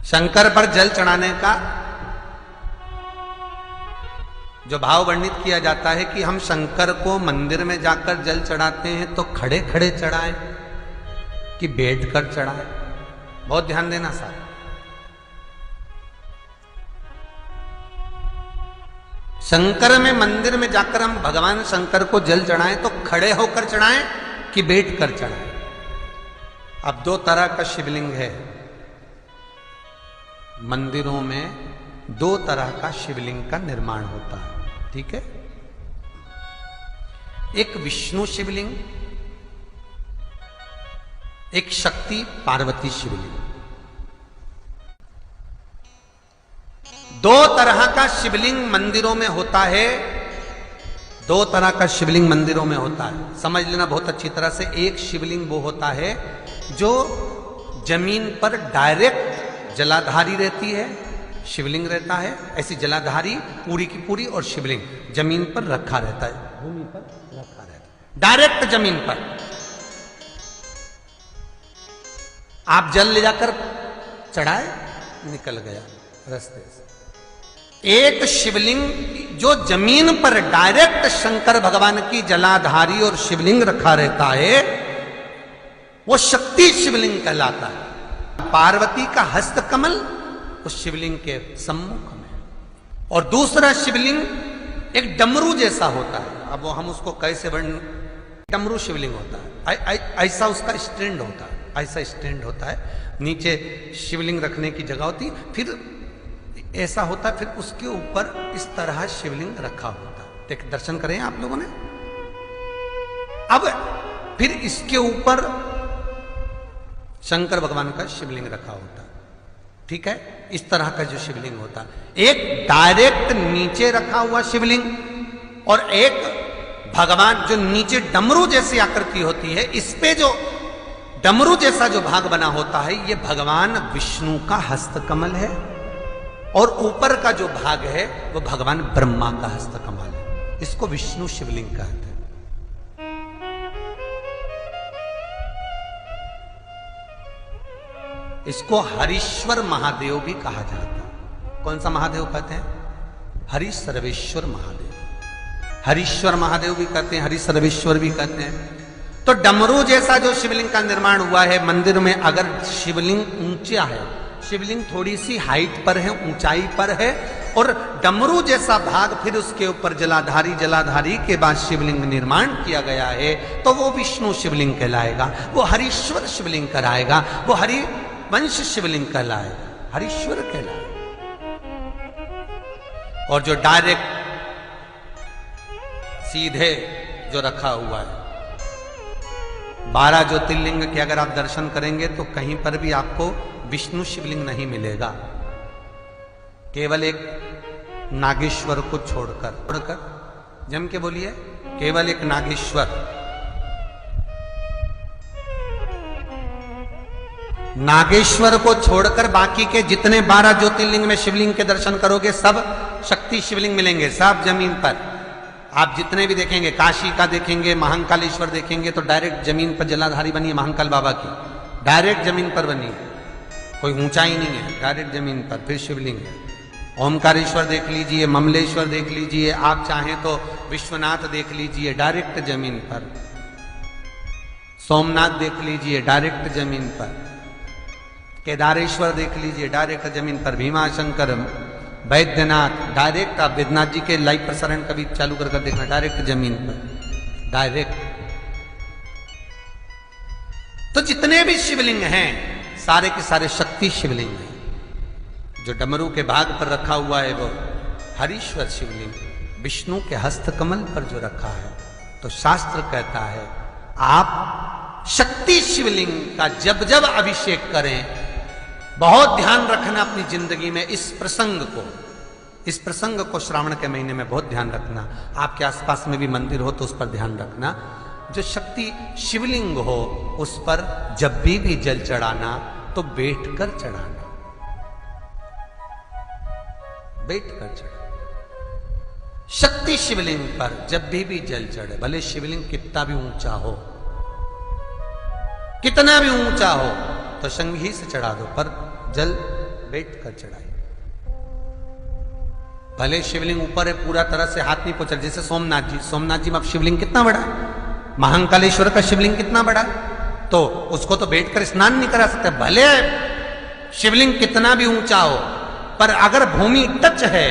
शंकर पर जल चढ़ाने का जो भाव वर्णित किया जाता है कि हम शंकर को मंदिर में जाकर जल चढ़ाते हैं तो खड़े खड़े चढ़ाएं कि बैठकर चढ़ाएं। बहुत ध्यान देना साहब। शंकर में मंदिर में जाकर हम भगवान शंकर को जल चढ़ाएं तो खड़े होकर चढ़ाएं कि बैठकर चढ़ाएं। अब दो तरह का शिवलिंग है मंदिरों में, दो तरह का शिवलिंग का निर्माण होता है, ठीक है। एक विष्णु शिवलिंग, एक शक्ति पार्वती शिवलिंग। दो तरह का शिवलिंग मंदिरों में होता है, दो तरह का शिवलिंग मंदिरों में होता है, समझ लेना बहुत अच्छी तरह से। एक शिवलिंग वो होता है जो जमीन पर डायरेक्ट जलाधारी रहती है, शिवलिंग रहता है, ऐसी जलाधारी पूरी की पूरी, और शिवलिंग जमीन पर रखा रहता है, भूमि पर रखा रहता है, डायरेक्ट जमीन पर। आप जल ले जाकर चढ़ाए, निकल गया रास्ते से। एक शिवलिंग जो जमीन पर डायरेक्ट शंकर भगवान की जलाधारी और शिवलिंग रखा रहता है, वो शक्ति शिवलिंग कहलाता है। पार्वती का हस्त कमल उस शिवलिंग के सम्मुख में, और दूसरा शिवलिंग एक डमरू जैसा होता है। अब वो हम उसको कैसे वर्णन, डमरू शिवलिंग होता है, ऐसा उसका स्टैंड होता है, ऐसा स्टैंड होता है, नीचे शिवलिंग रखने की जगह होती, फिर ऐसा होता है, फिर उसके ऊपर इस तरह शिवलिंग रखा होता है। देख दर्शन करें आप लोगों ने। अब फिर इसके ऊपर शंकर भगवान का शिवलिंग रखा होता है, ठीक है। इस तरह का जो शिवलिंग होता है, एक डायरेक्ट नीचे रखा हुआ शिवलिंग, और एक भगवान जो नीचे डमरू जैसी आकृति होती है, इस पे जो डमरू जैसा जो भाग बना होता है, ये भगवान विष्णु का हस्तकमल है, और ऊपर का जो भाग है वो भगवान ब्रह्मा का हस्तकमल है। इसको विष्णु शिवलिंग कहते हैं। इसको हरीश्वर महादेव भी कहा जाता है। कौन सा महादेव कहते हैं? हरि सर्वेश्वर महादेव। हरीश्वर महादेव भी कहते हैं, हरि सर्वेश्वर भी कहते हैं। तो डमरू जैसा जो शिवलिंग का निर्माण हुआ है मंदिर में, अगर शिवलिंग ऊंचा है, शिवलिंग थोड़ी सी हाइट पर है, ऊंचाई पर है, और डमरू जैसा भाग फिर उसके ऊपर जलाधारी के बाद शिवलिंग निर्माण किया गया है, तो वो विष्णु शिवलिंग कहलाएगा, वो हरीश्वर शिवलिंग कहलाएगा, वो हरि वंश शिवलिंग कहलाएगा, हरीश्वर कहलाएगा। और जो डायरेक्ट सीधे जो रखा हुआ है, 12 ज्योतिर्लिंग के अगर आप दर्शन करेंगे तो कहीं पर भी आपको विष्णु शिवलिंग नहीं मिलेगा, केवल एक नागेश्वर को छोड़कर जम के बोलिए, केवल एक नागेश्वर को छोड़कर बाकी के जितने 12 ज्योतिर्लिंग में शिवलिंग के दर्शन करोगे सब शक्ति शिवलिंग मिलेंगे, सब जमीन पर। आप जितने भी देखेंगे, काशी का देखेंगे, महाकालेश्वर देखेंगे, तो डायरेक्ट जमीन पर जलाधारी बनी है महाकाल बाबा की, डायरेक्ट जमीन पर बनी है, कोई ऊंचाई नहीं है, डायरेक्ट जमीन पर फिर शिवलिंग है। ओमकारेश्वर देख लीजिए, ममलेश्वर देख लीजिए, आप चाहें तो विश्वनाथ देख लीजिए, डायरेक्ट जमीन पर। सोमनाथ देख लीजिए, डायरेक्ट जमीन पर। केदारेश्वर देख लीजिए, डायरेक्ट जमीन पर। भीमाशंकर, वैद्यनाथ, डायरेक्ट। आप वैद्यनाथ जी के लाइव प्रसारण कभी चालू कर देखना, डायरेक्ट जमीन पर, डायरेक्ट। तो जितने भी शिवलिंग हैं सारे के सारे शक्ति शिवलिंग हैं। जो डमरू के भाग पर रखा हुआ है वो हरीश्वर शिवलिंग, विष्णु के हस्तकमल पर जो रखा है, तो शास्त्र कहता है आप शक्ति शिवलिंग का जब जब अभिषेक करें, बहुत ध्यान रखना अपनी जिंदगी में इस प्रसंग को श्रावण के महीने में बहुत ध्यान रखना। आपके आसपास में भी मंदिर हो तो उस पर ध्यान रखना। जो शक्ति शिवलिंग हो उस पर जब भी जल चढ़ाना तो बैठकर चढ़ाना, बैठकर चढ़ाना। शक्ति शिवलिंग पर जब भी जल चढ़े, भले शिवलिंग कितना भी ऊंचा हो, कितना भी ऊंचा हो, तो संघी से चढ़ा दो, पर जल बैठ कर चढ़ाइए। भले शिवलिंग ऊपर है, पूरा तरह से हाथ नहीं पहुंचा, जैसे सोमनाथ जी में अब शिवलिंग कितना बड़ा है, महाकालेश्वर का शिवलिंग कितना बड़ा है, तो उसको तो बैठकर स्नान नहीं करा सकते। भले शिवलिंग कितना भी ऊंचा हो, पर अगर भूमि टच है,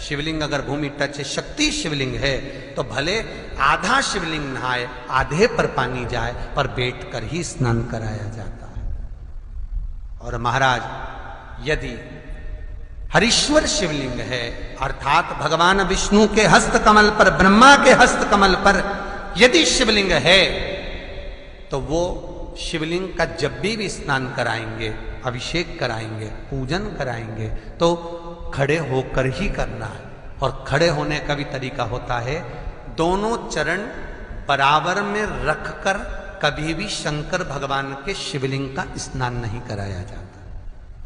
शिवलिंग अगर भूमि टच है, शक्ति शिवलिंग है, तो भले आधा शिवलिंग नहाए, आधे पर पानी जाए, पर बैठकर ही स्नान कराया जाता है। और महाराज यदि हरीश्वर शिवलिंग है, अर्थात भगवान विष्णु के हस्त कमल पर, ब्रह्मा के हस्त कमल पर यदि शिवलिंग है, तो वो शिवलिंग का जब भी स्नान कराएंगे, अभिषेक कराएंगे, पूजन कराएंगे, तो खड़े होकर ही करना है। और खड़े होने का भी तरीका होता है, दोनों चरण बराबर में रखकर कभी भी शंकर भगवान के शिवलिंग का स्नान नहीं कराया जाता।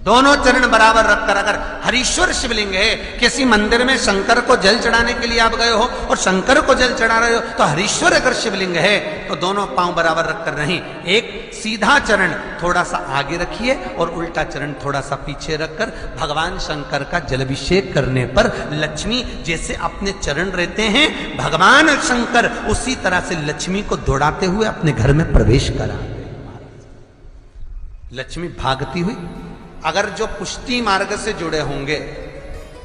दोनों चरण बराबर रखकर, अगर हरीश्वर शिवलिंग है, किसी मंदिर में शंकर को जल चढ़ाने के लिए आप गए हो और शंकर को जल चढ़ा रहे हो, तो हरीश्वर अगर शिवलिंग है तो दोनों पांव बराबर रखकर नहीं, एक सीधा चरण थोड़ा सा आगे रखिए और उल्टा चरण थोड़ा सा पीछे रखकर भगवान शंकर का जलाभिषेक करने पर लक्ष्मी जैसे अपने चरण रहते हैं, भगवान शंकर उसी तरह से लक्ष्मी को दौड़ाते हुए अपने घर में प्रवेश कराते। लक्ष्मी भागती हुई, अगर जो पुष्टि मार्ग से जुड़े होंगे,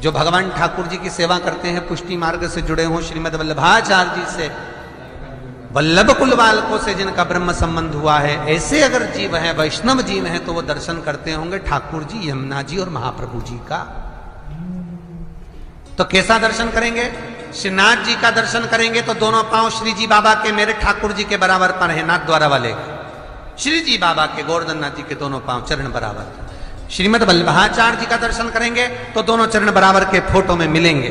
जो भगवान ठाकुर जी की सेवा करते हैं, पुष्टि मार्ग से जुड़े हों, श्रीमद वल्लभाचार्य जी से, वल्लभ कुल बालकों से जिनका ब्रह्म संबंध हुआ है, ऐसे अगर जीव हैं, वैष्णव जीव हैं, तो वो दर्शन करते होंगे ठाकुर जी, यमुना जी और महाप्रभु जी का। तो कैसा दर्शन करेंगे? श्रीनाथ जी का दर्शन करेंगे तो दोनों पांव श्री जी बाबा के, मेरे ठाकुर जी के बराबर पर है, नाथ द्वारा वाले श्री जी बाबा के, गोवर्धन नाथ जी के दोनों पांव चरण बराबर। श्रीमद वल्लभाचार्य जी का दर्शन करेंगे तो दोनों चरण बराबर के फोटो में मिलेंगे।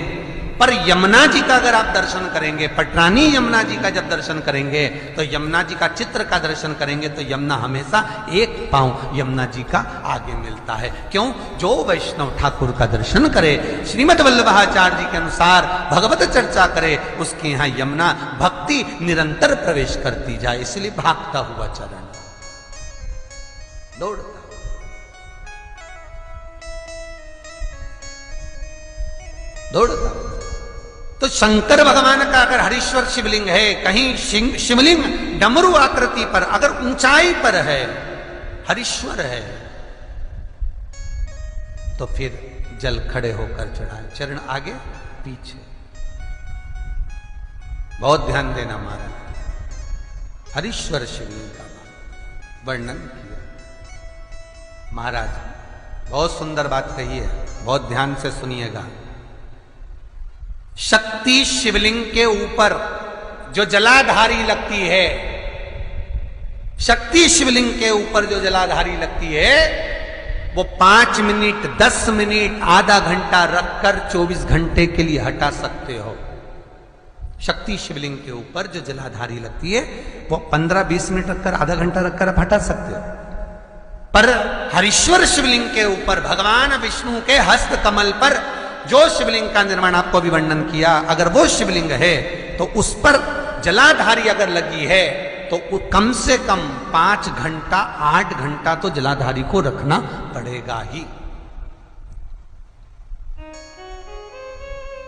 पर यमुना जी का अगर आप दर्शन करेंगे, पटरानी यमुना जी का जब दर्शन करेंगे, तो यमुना जी का चित्र का दर्शन करेंगे, तो यमुना हमेशा एक पांव यमुना जी का आगे मिलता है। क्यों? जो वैष्णव ठाकुर का दर्शन करे, श्रीमद वल्लभाचार्य जी के अनुसार भगवत चर्चा करे, उसके यहाँ यमुना भक्ति निरंतर प्रवेश करती जाए, इसलिए भागता हुआ चरण, दौड़ता। तो शंकर भगवान का अगर हरीश्वर शिवलिंग है, कहीं शिवलिंग डमरू आकृति पर, अगर ऊंचाई पर है, हरीश्वर है, तो फिर जल खड़े होकर चढ़ाए, चरण आगे पीछे। बहुत ध्यान देना महाराज, हरीश्वर शिवलिंग का वर्णन किया महाराज। बहुत सुंदर बात कही है, बहुत ध्यान से सुनिएगा। शक्ति शिवलिंग के ऊपर जो जलाधारी लगती है, शक्ति शिवलिंग के ऊपर जो जलाधारी लगती है, वो 5 मिनट, 10 मिनट, आधा घंटा रखकर 24 घंटे के लिए हटा सकते हो। शक्ति शिवलिंग के ऊपर जो जलाधारी लगती है, वो 15-20 मिनट रखकर, आधा घंटा रखकर आप हटा सकते हो। पर हरीश्वर शिवलिंग के ऊपर, भगवान विष्णु के हस्त कमल पर जो शिवलिंग का निर्माण आपको अभी वर्णन किया, अगर वो शिवलिंग है तो उस पर जलाधारी अगर लगी है, तो कम से कम 5 घंटा, 8 घंटा तो जलाधारी को रखना पड़ेगा ही।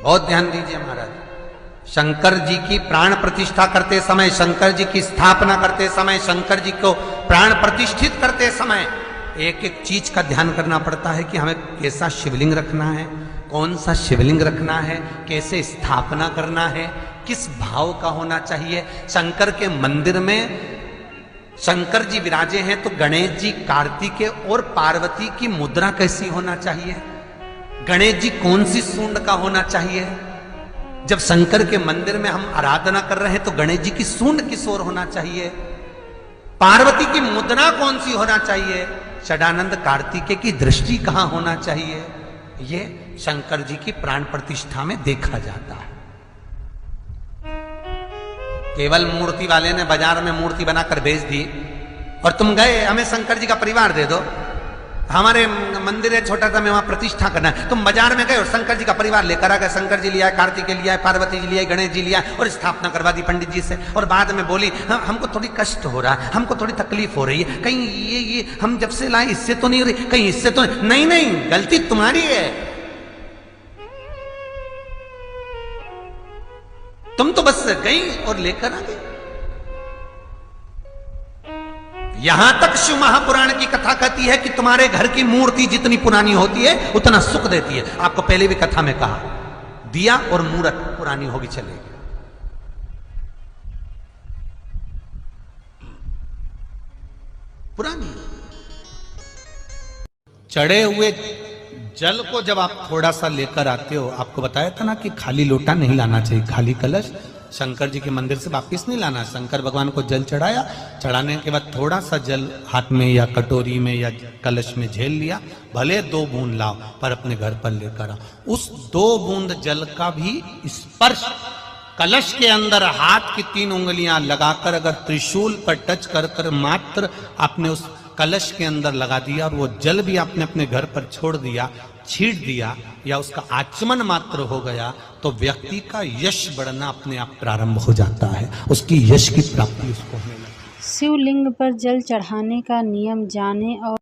बहुत ध्यान दीजिए महाराज। शंकर जी की प्राण प्रतिष्ठा करते समय, शंकर जी की स्थापना करते समय, शंकर जी को प्राण प्रतिष्ठित करते समय एक एक चीज का ध्यान करना पड़ता है कि हमें कैसा शिवलिंग रखना है, कौन सा शिवलिंग रखना है, कैसे स्थापना करना है, किस भाव का होना चाहिए। शंकर के मंदिर में शंकर जी विराजे हैं, तो गणेश जी, कार्तिकेय और पार्वती की मुद्रा कैसी होना चाहिए, गणेश जी कौन सी सूंड का होना चाहिए। जब शंकर के मंदिर में हम आराधना कर रहे हैं तो गणेश जी की सूंड किस ओर होना चाहिए, पार्वती की मुद्रा कौन सी होना चाहिए, षडानंद कार्तिकेय की दृष्टि कहां होना चाहिए, ये शंकर जी की प्राण प्रतिष्ठा में देखा जाता है। केवल मूर्ति वाले ने बाजार में मूर्ति बनाकर बेच दी और तुम गए हमें शंकर जी का परिवार दे दो, हमारे मंदिर है छोटा सा, मैं वहां प्रतिष्ठा करना है। तुम बाजार में गए और शंकर जी का परिवार लेकर आ गए, शंकर जी लिया, कार्तिक के लिया, पार्वती जी लिया, गणेश जी लिया और स्थापना करवा दी पंडित जी से। और बाद में बोली हमको थोड़ी कष्ट हो रहा है, हमको थोड़ी तकलीफ हो रही है, कहीं ये हम जब से लाए इससे तो नहीं हो रही, कहीं इससे तो नहीं। नहीं, गलती तुम्हारी है। तुम तो बस गई और लेकर आ गई। यहां तक शिव महापुराण की कथा कहती है कि तुम्हारे घर की मूर्ति जितनी पुरानी होती है उतना सुख देती है। आपको पहले भी कथा में कहा, दिया और मूर्त पुरानी होगी चलेगी। पुरानी चढ़े हुए जल को जब आप थोड़ा सा लेकर आते हो, आपको बताया था ना कि खाली लोटा नहीं लाना चाहिए, खाली कलश शंकर जी के मंदिर से वापस नहीं लाना। शंकर भगवान को जल चढ़ाया, चढ़ाने के बाद थोड़ा सा जल हाथ में या कटोरी में या कलश में झेल लिया, भले 2 बूंद लाओ पर अपने घर पर लेकर आओ। उस 2 बूंद जल का भी स्पर्श कलश के अंदर हाथ की 3 उंगलियां लगाकर अगर त्रिशूल पर टच कर कर मात्र आपने उस कलश के अंदर लगा दिया और वो जल भी आपने अपने घर पर छोड़ दिया, छीट दिया या उसका आचमन मात्र हो गया, तो व्यक्ति का यश बढ़ना अपने आप प्रारंभ हो जाता है, उसकी यश की प्राप्ति उसको होने लगती है। शिवलिंग पर जल चढ़ाने का नियम जाने और